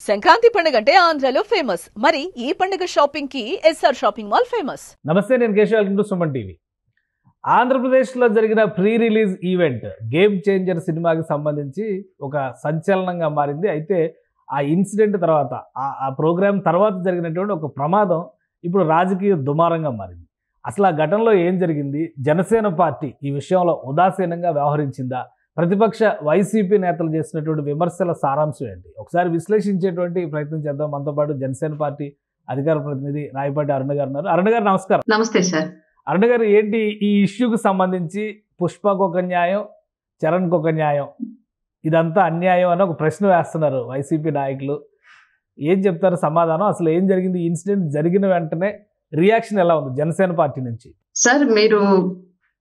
సంక్రాంతి పండుగ అంటే ఆంధ్రాలో ఫేమస్. మరి ఈ పండుగ షాపింగ్ కి ఎస్ఆర్ షాపింగ్ మాల్ ఫేమస్. నమస్తే, నేను Keshav. Welcome to Suman TV. ఆంధ్రప్రదేశ్లో జరిగిన pre release event game changer సినిమాకి సంబంధించి ఒక సంచలనంగా మారింది. అయితే ఆ ఇన్సిడెంట్ తర్వాత ఆ ప్రోగ్రామ్ తర్వాత జరిగినటువంటి ఒక ప్రమాదం ఇప్పుడు రాజకీయ దుమారంగా మారింది. అసలు ఆ ఘటనలో ఏం జరిగింది? జనసేన పార్టీ ఈ విషయంలో ఉదాసీనంగా వ్యవహరించిందా? ప్రతిపక్ష వైసీపీ నేతలు చేసినటువంటి విమర్శల సారాంశం ఏంటి? ఒకసారి విశ్లేషించేటువంటి ప్రయత్నం చేద్దాం. మనతో పాటు జనసేన పార్టీ అధికార ప్రతినిధి రాయపాటి అరుణ గారు ఉన్నారు. అరుణ గారు నమస్కారం. నమస్తే సార్. అరుణ గారు, ఏంటి ఈ ఇష్యూకి సంబంధించి పుష్పకు ఒక న్యాయం, చరణ్కి ఒక న్యాయం, ఇదంతా అన్యాయం అని ఒక ప్రశ్న వేస్తున్నారు వైసీపీ నాయకులు. ఏం చెప్తారు సమాధానం? అసలు ఏం జరిగింది? ఇన్సిడెంట్ జరిగిన వెంటనే రియాక్షన్ ఎలా ఉంది జనసేన పార్టీ నుంచి? సార్, మీరు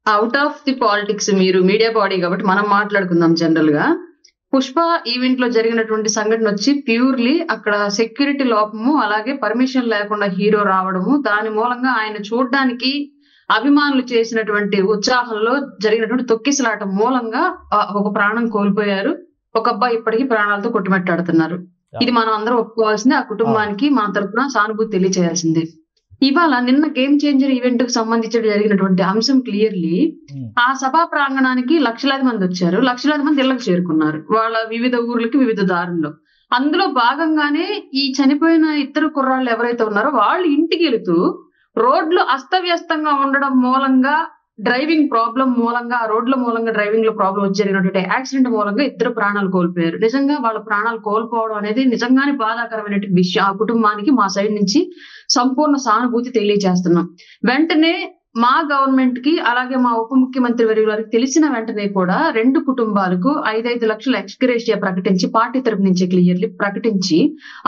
అవుట్ ఆఫ్ ది పాలిటిక్స్, మీరు మీడియా బాడీ కాబట్టి మనం మాట్లాడుకుందాం. జనరల్ గా పుష్ప ఈవెంట్ లో జరిగినటువంటి సంఘటన వచ్చి ప్యూర్లీ అక్కడ సెక్యూరిటీ లోపము, అలాగే పర్మిషన్ లేకుండా హీరో రావడము, దాని మూలంగా ఆయన చూడడానికి అభిమానులు చేసినటువంటి ఉత్సాహంలో జరిగినటువంటి తొక్కిసలాట మూలంగా ఒక ప్రాణం కోల్పోయారు. ఒక అబ్బాయి ఇప్పటికీ ప్రాణాలతో కొట్టుమెట్టాడుతున్నారు. ఇది మనం అందరం ఒప్పుకోవాల్సిందే. ఆ కుటుంబానికి మన తరఫున సానుభూతి తెలియజేయాల్సిందే. ఇవాళ నిన్న గేమ్ చేంజర్ ఈవెంట్ కు సంబంధించి జరిగినటువంటి అంశం క్లియర్లీ, ఆ సభా ప్రాంగణానికి లక్షలాది మంది వచ్చారు, లక్షలాది మంది ఇళ్లకు చేరుకున్నారు, వాళ్ళ వివిధ ఊర్లకి వివిధ దారుల్లో. అందులో భాగంగానే ఈ చనిపోయిన ఇద్దరు కుర్రాళ్ళు ఎవరైతే ఉన్నారో వాళ్ళు ఇంటికి వెళుతూ రోడ్లు అస్తవ్యస్తంగా ఉండడం మూలంగా, డ్రైవింగ్ ప్రాబ్లం మూలంగా, ఆ రోడ్ల మూలంగా డ్రైవింగ్ లో ప్రాబ్లం వచ్చి జరిగినటువంటి యాక్సిడెంట్ మూలంగా ఇద్దరు ప్రాణాలు కోల్పోయారు. నిజంగా వాళ్ళ ప్రాణాలు కోల్పోవడం అనేది నిజంగానే బాధాకరమైనటువంటి విషయం. ఆ కుటుంబానికి మా సైడ్ నుంచి సంపూర్ణ సానుభూతి తెలియజేస్తున్నాం. వెంటనే మా గవర్నమెంట్ కి, అలాగే మా ఉప ముఖ్యమంత్రి వర్యులకు తెలిసిన వెంటనే కూడా రెండు కుటుంబాలకు 5 లక్షల ఎక్స్గ్రేషియా ప్రకటించి, పార్టీ తరపు నుంచి క్లియర్లీ ప్రకటించి,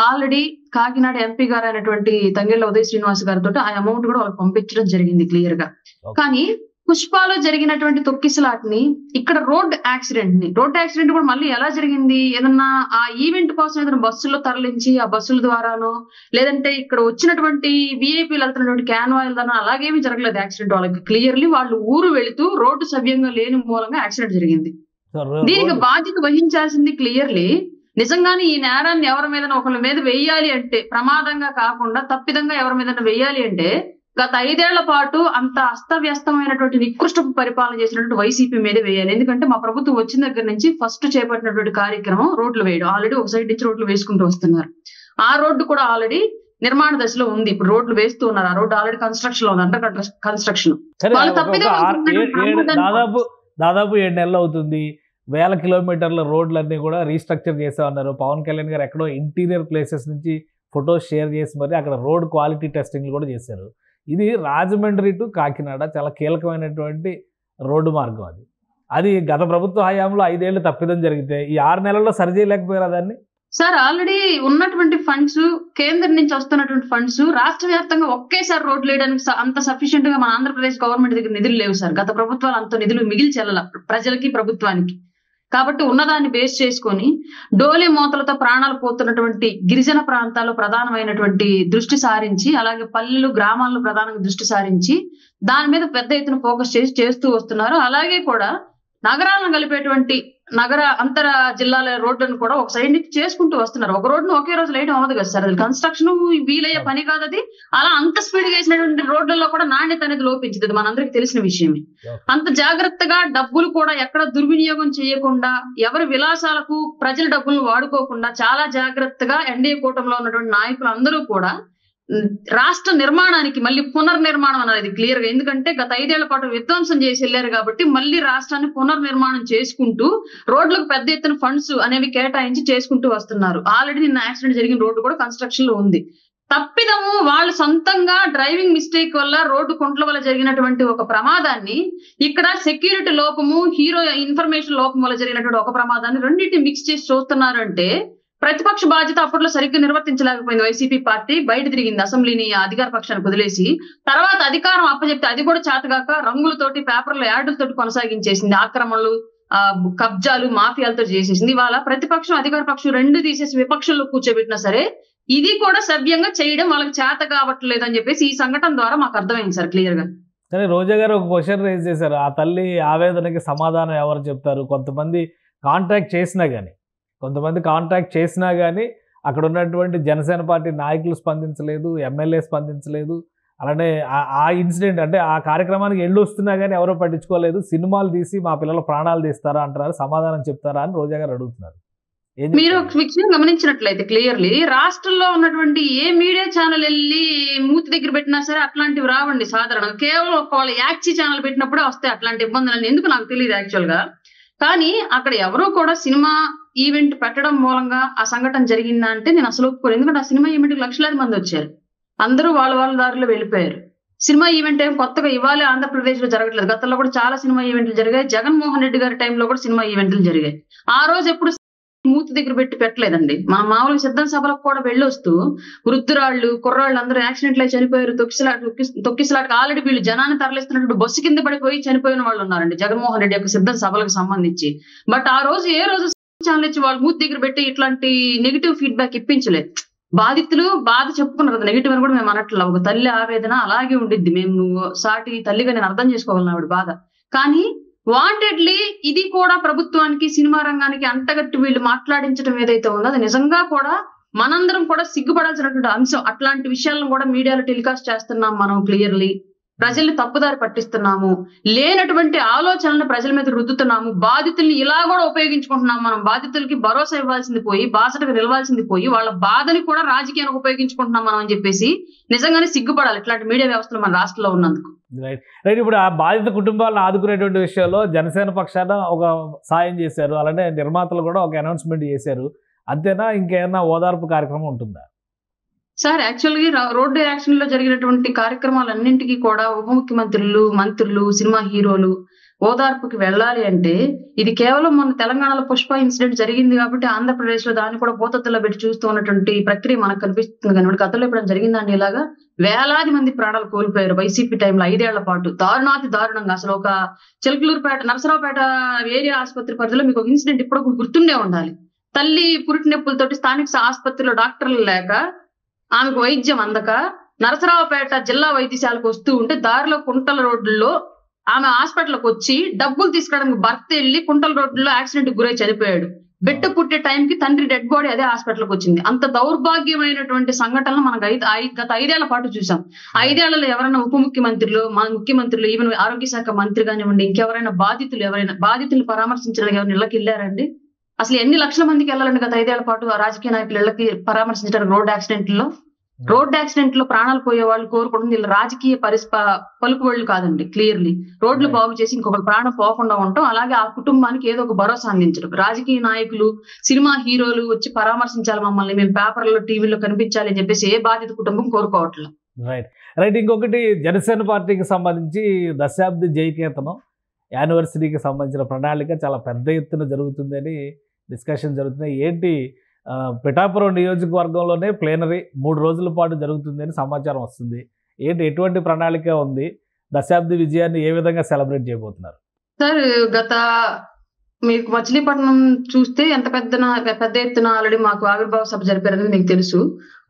ఆల్రెడీ కాకినాడ ఎంపీ గారు అయినటువంటి తంగెళ్ల ఉదయ్ శ్రీనివాస్ గారితో ఆ అమౌంట్ కూడా వాళ్ళకి పంపించడం జరిగింది క్లియర్ గా. కానీ పుష్పలో జరిగినటువంటి తొక్కిసలాట్ని, ఇక్కడ రోడ్ యాక్సిడెంట్ కూడా మళ్ళీ ఎలా జరిగింది? ఏదన్నా ఆ ఈవెంట్ కోసం ఏదైనా బస్సుల్లో తరలించి, ఆ బస్సుల ద్వారానో, లేదంటే ఇక్కడ వచ్చినటువంటి విఐపీలు వెళ్తున్నటువంటి క్యాన్వాయిల్ ద్వారా అలాగేమీ జరగలేదు యాక్సిడెంట్. వాళ్ళకి క్లియర్లీ వాళ్ళు ఊరు వెళుతూ రోడ్డు సవ్యంగా లేని మూలంగా యాక్సిడెంట్ జరిగింది. దీనికి బాధ్యత వహించాల్సింది క్లియర్లీ. నిజంగానే ఈ నేరాన్ని ఎవరి మీద ఒకరి మీద వెయ్యాలి అంటే, ప్రమాదంగా కాకుండా తప్పిదంగా ఎవరి మీద వెయ్యాలి అంటే, గత 5 ఏళ్ల పాటు అంత అస్తవ్యస్తమైనటువంటి నికృష్టపు పరిపాలన చేసినటువంటి వైసీపీ మీద వేయాలి. ఎందుకంటే మా ప్రభుత్వం వచ్చిన దగ్గర నుంచి ఫస్ట్ చేపట్టినటువంటి కార్యక్రమం రోడ్లు వేయడం. ఆల్రెడీ ఒక సైడ్ నుంచి రోడ్లు వేసుకుంటూ వస్తున్నారు. ఆ రోడ్డు కూడా ఆల్రెడీ నిర్మాణ దశలో ఉంది. ఇప్పుడు రోడ్లు వేస్తూ ఉన్నారు. ఆ రోడ్డు ఆల్రెడీ కన్స్ట్రక్షన్ లో ఉంది, అండర్ కన్స్ట్రక్షన్. దాదాపు 7 నెలలు అవుతుంది. 1000 కిలోమీటర్ల రోడ్లన్నీ కూడా రీస్ట్రక్చర్ చేసామన్నారు. పవన్ కళ్యాణ్ గారు ఎక్కడో ఇంటీరియర్ ప్లేసెస్ నుంచి ఫొటోస్ షేర్ చేసి మరి అక్కడ రోడ్ క్వాలిటీ టెస్టింగ్లు కూడా చేశారు. ఇది రాజమండ్రి టు కాకినాడ చాలా కీలకమైనటువంటి రోడ్డు మార్గం. అది గత ప్రభుత్వ హయాంలో 5 ఏళ్ళు తప్పిదం జరిగితే ఈ 6 నెలల్లో సరిచేయలేకపోయారా దాన్ని? సార్, ఆల్రెడీ ఉన్నటువంటి ఫండ్స్, కేంద్రం నుంచి వస్తున్నటువంటి ఫండ్స్ రాష్ట్ర వ్యాప్తంగా ఒకేసారి రోడ్లు వేయడానికి అంత సఫిషియెంట్ గా మన ఆంధ్రప్రదేశ్ గవర్నమెంట్ దగ్గర నిధులు లేవు సార్. గత ప్రభుత్వాలు అంత నిధులు మిగిల్చి వెళ్ళాల ప్రజలకి, ప్రభుత్వానికి. కాబట్టి ఉన్నదాన్ని బేస్ చేసుకొని డోలే మోతలతో ప్రాణాలు పోతున్నటువంటి గిరిజన ప్రాంతాల్లో ప్రధానమైనటువంటి దృష్టి సారించి, అలాగే పల్లెలు, గ్రామాల్లో ప్రధానంగా దృష్టి సారించి దాని మీద పెద్ద ఎత్తున ఫోకస్ చేస్తూ వస్తున్నారు. అలాగే కూడా నగరాలను కలిపేటువంటి నగర అంతర జిల్లాల రోడ్లను కూడా ఒక సైడ్ నుంచి చేసుకుంటూ వస్తున్నారు. ఒక రోడ్ను ఒకే రోజు వేయడం అవ్వదు కదా సార్. అది కన్స్ట్రక్షన్ వీలయ్యే పని కాదు అది. అలా అంత స్పీడ్ గా వేసినటువంటి రోడ్లలో కూడా నాణ్యత అనేది లోపించింది, మనందరికి తెలిసిన విషయమే. అంత జాగ్రత్తగా డబ్బులు కూడా ఎక్కడ దుర్వినియోగం చేయకుండా, ఎవరి విలాసాలకు ప్రజల డబ్బులను వాడుకోకుండా చాలా జాగ్రత్తగా ఎన్డీఏ కూటమిలో ఉన్నటువంటి నాయకులు అందరూ కూడా రాష్ట్ర నిర్మాణానికి, మళ్ళీ పునర్నిర్మాణం అనేది క్లియర్ గా, ఎందుకంటే గత 5 ఏళ్ల పాటు విధ్వంసం చేసి వెళ్ళారు కాబట్టి మళ్ళీ రాష్ట్రాన్ని పునర్నిర్మాణం చేసుకుంటూ రోడ్లకు పెద్ద ఎత్తున ఫండ్స్ అనేవి కేటాయించి చేసుకుంటూ వస్తున్నారు. ఆల్రెడీ నిన్న యాక్సిడెంట్ జరిగిన రోడ్డు కూడా కన్స్ట్రక్షన్ లో ఉంది. తప్పిదము వాళ్ళు సొంతంగా డ్రైవింగ్ మిస్టేక్ వల్ల, రోడ్డు కుంట్ల వల్ల జరిగినటువంటి ఒక ప్రమాదాన్ని, ఇక్కడ సెక్యూరిటీ లోపము, హీరో ఇన్ఫర్మేషన్ లోపం వల్ల జరిగినటువంటి ఒక ప్రమాదాన్ని రెండింటిని మిక్స్ చేసి చూస్తున్నారు అంటే ప్రతిపక్ష బాధ్యత అప్పట్లో సరిగ్గా నిర్వర్తించలేకపోయింది వైసీపీ పార్టీ. బయట తిరిగింది అసెంబ్లీని అధికార పక్షానికి వదిలేసి. తర్వాత అధికారం అప్పచెప్తే అది కూడా చేతగాక రంగులతోటి, పేపర్లో యాడ్లతోటి కొనసాగించేసింది. ఆక్రమణలు, కబ్జాలు, మాఫియాలతో చేసేసింది. ఇవాళ ప్రతిపక్షం, అధికార పక్షం రెండు తీసేసి విపక్షంలో కూర్చోబెట్టినా సరే ఇది కూడా సవ్యంగా చేయడం వాళ్ళకి చేత కావట్లేదు అని చెప్పేసి ఈ సంఘటన ద్వారా మాకు అర్థమైంది సార్ క్లియర్ గా. కానీ రోజా గారు ఒక క్వశ్చన్ రేజ్ చేశారు. ఆ తల్లి ఆవేదనకి సమాధానం ఎవరు చెప్తారు? కొంతమంది కాంటాక్ట్ చేసినా కానీ అక్కడ ఉన్నటువంటి జనసేన పార్టీ నాయకులు స్పందించలేదు, ఎమ్మెల్యే స్పందించలేదు. అలానే ఆ ఇన్సిడెంట్ అంటే ఆ కార్యక్రమానికి ఎళ్ళు వస్తున్నా కానీ ఎవరో పట్టించుకోలేదు. సినిమాలు తీసి మా పిల్లల ప్రాణాలు తీస్తారా అంటారు, సమాధానం చెప్తారా అని రోజా గారు అడుగుతున్నారు. మీరు ఒక విషయం గమనించినట్లయితే క్లియర్లీ రాష్ట్రంలో ఉన్నటువంటి ఏ మీడియా ఛానల్ వెళ్ళి మూతి దగ్గర పెట్టినా సరే అట్లాంటివి రావండి సాధారణంగా. కేవలం వాళ్ళ యాక్సీ ఛానల్ పెట్టినప్పుడే వస్తాయి అట్లాంటి ఇబ్బందులు. ఎందుకు నాకు తెలియదు యాక్చువల్ గా. కానీ అక్కడ ఎవరో కూడా సినిమా ఈవెంట్ పెట్టడం మూలంగా ఆ సంఘటన జరిగిందా అంటే నేను అసలు ఒప్పుకోను. ఎందుకంటే ఆ సినిమా ఈవెంట్ కి లక్షలాది మంది వచ్చారు, అందరూ వాళ్ళ దారిలో వెళ్ళిపోయారు. సినిమా ఈవెంట్ ఏం కొత్తగా ఇవాళ ఆంధ్రప్రదేశ్ లో జరగట్లేదు. గతంలో కూడా చాలా సినిమా ఈవెంట్లు జరిగాయి. జగన్మోహన్ రెడ్డి గారి టైంలో కూడా సినిమా ఈవెంట్లు జరిగాయి. ఆ రోజు ఎప్పుడు మూతి దగ్గర పెట్టి పెట్టలేదండి. మనం మామూలుగా సిద్ధం సభలకు కూడా వెళ్ళొస్తూ వృద్ధురాళ్ళు కుర్రాళ్ళు అందరూ యాక్సిడెంట్లు అయి చనిపోయారు. తొక్కిసలాటకు ఆల్రెడీ వీళ్ళు జనాన్ని తరలిస్తున్నట్టు బస్సు కింద పడిపోయి చనిపోయిన వాళ్ళు ఉన్నారండి జగన్మోహన్ రెడ్డి యొక్క సిద్ధం సభలకు సంబంధించి. బట్ ఆ రోజు ఏ రోజు ఛానల్ ఇచ్చి వాళ్ళు మూతి దగ్గర పెట్టి ఇట్లాంటి నెగిటివ్ ఫీడ్బ్యాక్ ఇప్పించలేదు. బాధితులు బాధ చెప్పుకున్నారు, నెగిటివ్ అని కూడా మేము అనట్లేదు. ఒక తల్లి ఆవేదన అలాగే ఉండిద్ది. మేము సాటి తల్లిగా నేను అర్థం చేసుకోగలను ఆవిడ బాధ. కానీ వాంటెడ్లీ ఇది కూడా ప్రభుత్వానికి సినిమా రంగానికి అంటగట్టి వీళ్ళు మాట్లాడించడం ఏదైతే ఉందో అది నిజంగా కూడా మనందరం కూడా సిగ్గుపడాల్సినటువంటి అంశం. అట్లాంటి విషయాలను కూడా మీడియాలో టెలికాస్ట్ చేస్తున్నాం మనం క్లియర్లీ. ప్రజల్ని తప్పుదారి పట్టిస్తున్నాము, లేనటువంటి ఆలోచనలను ప్రజల మీద రుద్దుతున్నాము. బాధితుల్ని ఇలా కూడా ఉపయోగించుకుంటున్నాం మనం. బాధితులకి భరోసా ఇవ్వాల్సింది పోయి, బాసటకు నిలవాల్సింది పోయి, వాళ్ళ బాధని కూడా రాజకీయానికి ఉపయోగించుకుంటున్నాం మనం అని చెప్పేసి నిజంగానే సిగ్గుపడాలి ఇట్లాంటి మీడియా వ్యవస్థలు మన రాష్ట్రంలో ఉన్నందుకు. రైట్. ఇప్పుడు ఆ బాధిత కుటుంబాలను ఆదుకునేటువంటి విషయంలో జనసేన పక్షాన ఒక సాయం చేశారు, అలానే నిర్మాతలు కూడా ఒక అనౌన్స్మెంట్ చేశారు. అంతేనా, ఇంకేమైనా ఓదార్పు కార్యక్రమం ఉంటుందా? సార్ యాక్చువల్గా రోడ్డు యాక్షన్ లో జరిగినటువంటి కార్యక్రమాలన్నింటికీ కూడా ఉప ముఖ్యమంత్రులు, మంత్రులు, సినిమా హీరోలు ఓదార్పుకి వెళ్ళాలి అంటే ఇది కేవలం మన తెలంగాణలో పుష్ప ఇన్సిడెంట్ జరిగింది కాబట్టి ఆంధ్రప్రదేశ్ లో దాన్ని కూడా భూతత్తులో పెట్టి చూస్తూ ఉన్నటువంటి ప్రక్రియ మనకు కనిపిస్తుంది. కానీ గతంలో ఇప్పుడు జరిగిందండి ఇలాగా వేలాది మంది ప్రాణాలు కోల్పోయారు వైసీపీ టైంలో 5 ఏళ్ల పాటు దారుణాతి దారుణంగా. అసలు ఒక చిలకలూరుపేట నరసరావుపేట ఏరియా ఆసుపత్రి పరిధిలో మీకు ఒక ఇన్సిడెంట్ ఇప్పుడు గుర్తుండే ఉండాలి. తల్లి పురిటి నొప్పులతోటి స్థానిక ఆసుపత్రిలో డాక్టర్లు లేక ఆమెకు వైద్యం అందక నరసరావుపేట జిల్లా వైద్యశాలకు వస్తూ ఉంటే దారిలో కుంటల రోడ్లలో ఆమె హాస్పిటల్కి వచ్చి డబ్బులు తీసుకురావడానికి భర్త వెళ్ళి కుంటల రోడ్లలో యాక్సిడెంట్ గురై చనిపోయాడు. బిడ్డ పుట్టే టైంకి తండ్రి డెడ్ బాడీ అదే హాస్పిటల్కి వచ్చింది. అంత దౌర్భాగ్యమైనటువంటి సంఘటనలు మనం గత 5 ఏళ్ల పాటు చూసాం. 5 ఏళ్లలో ఎవరైనా ఉప ముఖ్యమంత్రులు, మన ముఖ్యమంత్రులు, ఈవెన్ ఆరోగ్య శాఖ మంత్రి కానివ్వండి, ఇంకెవరైనా బాధితులు పరామర్శించడానికి ఎవరైనా ఇళ్ళకి వెళ్ళారండి? అసలు ఎన్ని లక్షల మందికి వెళ్ళాలండి గత 5 ఏళ్ల పాటు ఆ రాజకీయ నాయకులు ఇళ్ళకి పరామర్శించడానికి? రోడ్ యాక్సిడెంట్ లో ప్రాణాలు పోయే వాళ్ళు కోరుకుంటుంది వీళ్ళు రాజకీయ పలుకుబడులు కాదండి. క్లియర్లీ రోడ్లు బాగు చేసి ఇంకొకరు ప్రాణం పోకుండా ఉండటం, అలాగే ఆ కుటుంబానికి ఏదో ఒక భరోసా అందించడం. రాజకీయ నాయకులు, సినిమా హీరోలు వచ్చి పరామర్శించాలి మమ్మల్ని, మేము పేపర్లో టీవీలో కనిపించాలి అని చెప్పేసి ఏ బాధిత కుటుంబం కోరుకోవట్లేదు. రైట్. ఇంకొకటి జనసేన పార్టీకి సంబంధించి దశాబ్ది జయకేతనం యానివర్సరీకి సంబంధించిన ప్రణాళిక చాలా పెద్ద ఎత్తున జరుగుతుందని డిస్కషన్ జరుగుతున్నాయి. ఏంటి, పిఠాపురం నియోజకవర్గంలోనే ప్లేనరీ 3 రోజుల పాటు జరుగుతుందని సమాచారం వస్తుంది. ఏంటి, ఎటువంటి ప్రణాళిక ఉంది? దశాబ్ది విజయాన్ని ఏ విధంగా సెలబ్రేట్ చేయబోతున్నారు? సార్ మీకు మచిలీపట్నం చూస్తే ఎంత పెద్ద ఎత్తున ఆల్రెడీ మాకు ఆవిర్భావ సభ జరిపారని మీకు తెలుసు.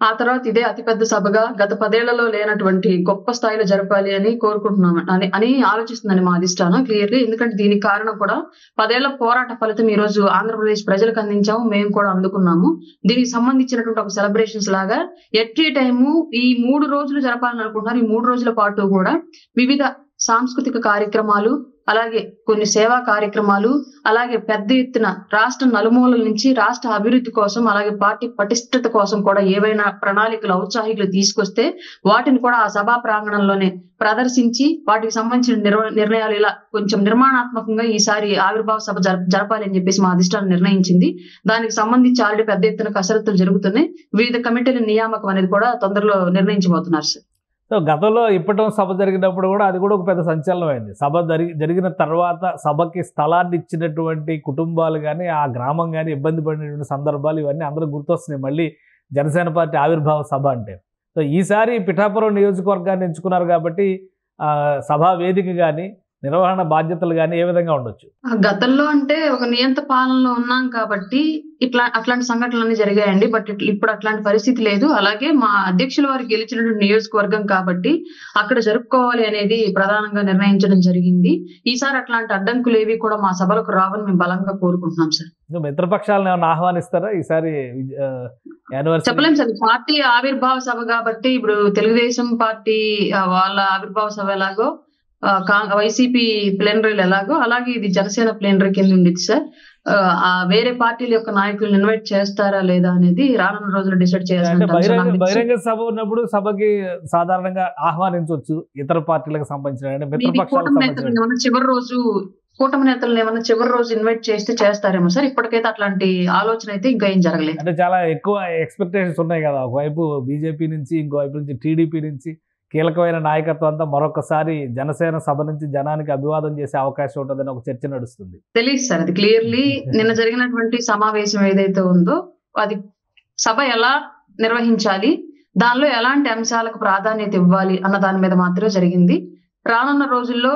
ఆ తర్వాత ఇదే అతిపెద్ద సభగా గత 10 ఏళ్లలో లేనటువంటి గొప్ప స్థాయిలో జరపాలి అని కోరుకుంటున్నాం అని ఆలోచిస్తుందండి మా అధిష్టానం క్లియర్లీ. ఎందుకంటే దీనికి కారణం కూడా 10 ఏళ్ల పోరాట ఫలితం ఈ రోజు ఆంధ్రప్రదేశ్ ప్రజలకు అందించాము, మేము కూడా అందుకున్నాము. దీనికి సంబంధించినటువంటి ఒక సెలబ్రేషన్స్ లాగా ఎట్రీ టైము ఈ 3 రోజులు జరపాలని అనుకుంటున్నారు. ఈ 3 రోజుల పాటు కూడా వివిధ సాంస్కృతిక కార్యక్రమాలు, అలాగే కొన్ని సేవా కార్యక్రమాలు, అలాగే పెద్ద ఎత్తున రాష్ట్ర నలుమూలల నుంచి రాష్ట్ర అభివృద్ధి కోసం, అలాగే పార్టీ పటిష్టత కోసం కూడా ఏవైనా ప్రణాళికలు, ఔత్సాహికులు తీసుకొస్తే వాటిని కూడా ఆ సభా ప్రాంగణంలోనే ప్రదర్శించి వాటికి సంబంధించిన నిర్ణయాలు ఇలా కొంచెం నిర్మాణాత్మకంగా ఈసారి ఆవిర్భావ సభ జరపాలి అని చెప్పేసి మా అధిష్టానం నిర్ణయించింది. దానికి సంబంధించి ఆల్రెడీ పెద్ద ఎత్తున కసరత్తులు జరుగుతున్నాయి. వివిధ కమిటీల నియామకం అనేది కూడా తొందరలో నిర్ణయించబోతున్నారు సార్. సో గతంలో ఇప్పటం సభ జరిగినప్పుడు కూడా అది కూడా ఒక పెద్ద సంచలనం అయింది. సభ జరిగిన తర్వాత సభకి స్థలాన్ని ఇచ్చినటువంటి కుటుంబాలు కానీ, ఆ గ్రామం కానీ ఇబ్బంది పడినటువంటి సందర్భాలు ఇవన్నీ అందరూ గుర్తొస్తున్నాయి మళ్ళీ జనసేన పార్టీ ఆవిర్భావ సభ అంటే. సో ఈసారి పిఠాపురం నియోజకవర్గాన్ని ఎంచుకున్నారు కాబట్టి సభా వేదిక కానీ, నిర్వహణ బాధ్యతలు కానీ ఏ విధంగా ఉండొచ్చు? గతంలో అంటే ఒక నియంత పాలనలో ఉన్నాం కాబట్టి అట్లాంటి సంఘటనలన్నీ జరిగాయండి. బట్ ఇప్పుడు అట్లాంటి పరిస్థితి లేదు. అలాగే మా అధ్యక్షుల వారు గెలిచినటువంటి నియోజకవర్గం కాబట్టి అక్కడ జరుపుకోవాలి అనేది ప్రధానంగా నిర్ణయించడం జరిగింది. ఈసారి అట్లాంటి అడ్డంకులు ఏవి కూడా మా సభలకు రావని మేము బలంగా కోరుకుంటున్నాం సార్. మిత్రపక్షాలను ఏమైనా ఆహ్వానిస్తారా ఈసారి యానివర్సరీ? చెప్పలేం సార్. పార్టీ ఆవిర్భావ సభ కాబట్టి ఇప్పుడు తెలుగుదేశం పార్టీ వాళ్ళ ఆవిర్భావ సభ ఎలాగో, వైసీపీ ప్లేనరీలు ఎలాగో, అలాగే ఇది జనసేన ప్లేనరీ కింద ఉండేది సార్. వేరే పార్టీల యొక్క నాయకులను ఇన్వైట్ చేస్తారా లేదా అనేది రానున్న రోజులు డిసైడ్ చేయాలి. బహిరంగ సభ ఉన్నప్పుడు సభకి సాధారణంగా ఆహ్వానించవచ్చు ఇతర పార్టీలకు సంబంధించిన మిత్రపక్షాలకు కూటమి నేతలను ఏమన్నా చివరి రోజు ఇన్వైట్ చేస్తే చేస్తారేమో సార్. ఇప్పటికైతే అట్లాంటి ఆలోచన అయితే ఇంకా ఏం జరగలేదు. అంటే చాలా ఎక్కువ ఎక్స్పెక్టేషన్స్ ఉన్నాయి కదా, ఒకవైపు బీజేపీ నుంచి, ఇంకోవైపు నుంచి టీడీపీ నుంచి కీలకమైన నాయకత్వం అంతా మరొకసారి జనసేన సభ నుంచి జనానికి అభివాదం చేసే అవకాశం ఉంటుందని ఒక చర్చ నడుస్తుంది. తెలియదు సార్ అది క్లియర్లీ. నిన్న జరిగినటువంటి సమావేశం ఏదైతే ఉందో అది సభ ఎలా నిర్వహించాలి, దానిలో ఎలాంటి అంశాలకు ప్రాధాన్యత ఇవ్వాలి అన్న దాని మీద మాత్రమే జరిగింది. రానున్న రోజుల్లో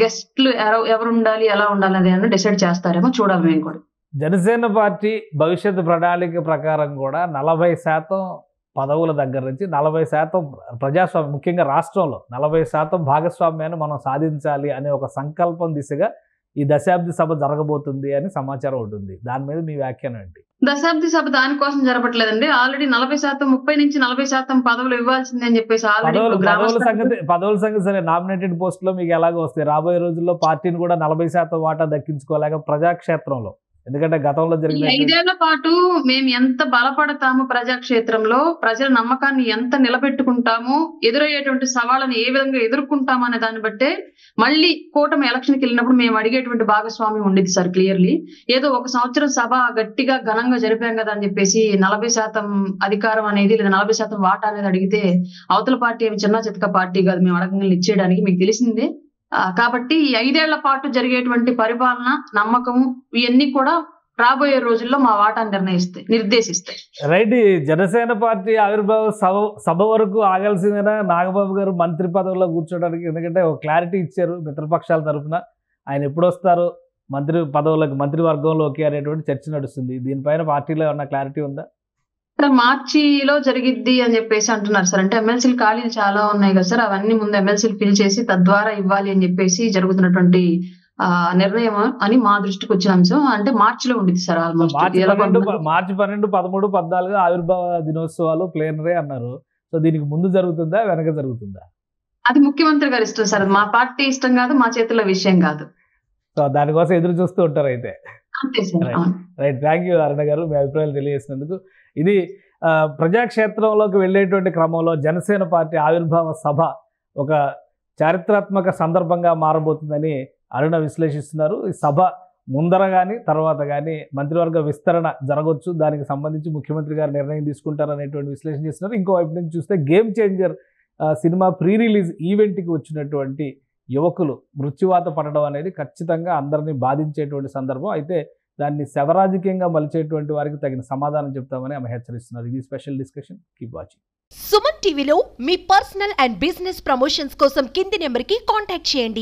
గెస్ట్లు ఎవరు ఉండాలి, ఎలా ఉండాలి అనేది డిసైడ్ చేస్తారేమో చూడాలి. మేము కూడా జనసేన పార్టీ భవిష్యత్తు ప్రణాళిక ప్రకారం కూడా 40% పదవుల దగ్గర నుంచి 40% ప్రజాస్వామ్యం, ముఖ్యంగా రాష్ట్రంలో 40% భాగస్వామ్యాన్ని మనం సాధించాలి అనే ఒక సంకల్పం దిశగా ఈ దశాబ్ది సభ జరగబోతుంది అని సమాచారం ఉంటుంది. దాని మీద మీ వ్యాఖ్యానం ఏంటి? దశాబ్ది సభ దానికోసం జరపట్లేదండి. ఆల్రెడీ 40%, 30 నుంచి 40% పదవులు ఇవ్వాల్సిందే అని చెప్పేసి పదవుల సంగతి సరే, నామినేటెడ్ పోస్ట్ లో మీకు ఎలాగో వస్తాయి. రాబోయే రోజుల్లో పార్టీని కూడా 40% వాటా దక్కించుకోలేక ప్రజాక్షేత్రంలో, ఎందుకంటే గతంలో జరిగిన 5 ఏళ్ల పాటు మేము ఎంత బలపడతాము, ప్రజాక్షేత్రంలో ప్రజల నమ్మకాన్ని ఎంత నిలబెట్టుకుంటాము, ఎదురయ్యేటువంటి సవాళ్ళను ఏ విధంగా ఎదుర్కొంటాము అనే దాన్ని బట్టే మళ్ళీ కూటమి ఎలక్షన్కి వెళ్ళినప్పుడు మేము అడిగేటువంటి భాగస్వామ్యం ఉండేది సార్. క్లియర్లీ ఏదో 1 సంవత్సరం సభ గట్టిగా ఘనంగా జరిపాం కదా అని చెప్పేసి 40% అధికారం అనేది లేదా 40% వాటా అనేది అడిగితే అవతల పార్టీ ఏమి చిన్న చితక పార్టీ కాదు, మేము అడగంగా ఇచ్చేయడానికి మీకు తెలిసిందే. కాబట్టి ఈ 5 ఏళ్ల పాటు జరిగేటువంటి పరిపాలన, నమ్మకము ఇవన్నీ కూడా రాబోయే రోజుల్లో మా వాటాను నిర్దేశిస్తాయి. రైట్. జనసేన పార్టీ ఆవిర్భావ సభ వరకు ఆగాల్సిందేనా నాగబాబు గారు మంత్రి పదవిలో కూర్చోడానికి? ఎందుకంటే ఒక క్లారిటీ ఇచ్చారు మిత్రపక్షాల తరఫున, ఆయన ఎప్పుడు వస్తారు మంత్రి పదవులకు, మంత్రివర్గంలోకి అనేటువంటి చర్చ నడుస్తుంది. దీనిపైన పార్టీలో ఏమన్నా క్లారిటీ ఉందా? మార్చిలో జరిగిద్ది అని చెప్పేసి అంటున్నారు సార్. అంటే ఎమ్మెల్సీలు ఖాళీలు చాలా ఉన్నాయి కదా సార్, అవన్నీ ముందు ఎమ్మెల్సీలు ఫిల్ చేసి తద్వారా ఇవ్వాలి అని చెప్పేసి జరుగుతున్నటువంటి నిర్ణయం అని మా దృష్టికి వచ్చిన అంశం. అంటే మార్చిలో ఉండిద్ది సార్. ఆల్మోస్ట్ మార్చి 12, 13, 14 ఆవిర్భావ దినోత్సవాలు ప్లేనరీ అన్నారు. సో దీనికి ముందు జరుగుతుందా, వెనక జరుగుతుందా? అది ముఖ్యమంత్రి గారు ఇష్టం సార్. మా పార్టీ ఇష్టం కాదు, మా చేతుల్లో విషయం కాదు. సో దానికోసం ఎదురు చూస్తూ ఉంటారు అయితే. అంతే సార్. రైట్. థ్యాంక్ యూ అరుణ గారు, మీ అభిప్రాయాలు తెలియజేసినందుకు. ఇది ప్రజాక్షేత్రంలోకి వెళ్ళేటువంటి క్రమంలో జనసేన పార్టీ ఆవిర్భావ సభ ఒక చారిత్రాత్మక సందర్భంగా మారబోతుందని అరుణ విశ్లేషిస్తున్నారు. ఈ సభ ముందర కానీ తర్వాత కానీ మంత్రివర్గ విస్తరణ జరగవచ్చు, దానికి సంబంధించి ముఖ్యమంత్రి గారు నిర్ణయం తీసుకుంటారనేటువంటి విశ్లేషణ చేస్తున్నారు. ఇంకోవైపు నుంచి చూస్తే game changer cinema pre release ఈవెంట్కి వచ్చినటువంటి యువకులు మృత్యువాత పడడం అనేది ఖచ్చితంగా అందరినీ బాధించేటువంటి సందర్భం. అయితే దాన్ని శవరాజకీయంగా మలిచేటువంటి వారికి తగిన సమాధానం చెప్తామని ఆమె హెచ్చరిస్తున్నారు. ఇది special discussion. Keep watching. Suman టీవీలో మీ పర్సనల్ అండ్ బిజినెస్ ప్రమోషన్స్ కోసం కింది నెంబర్కి కాంటాక్ట్ చేయండి.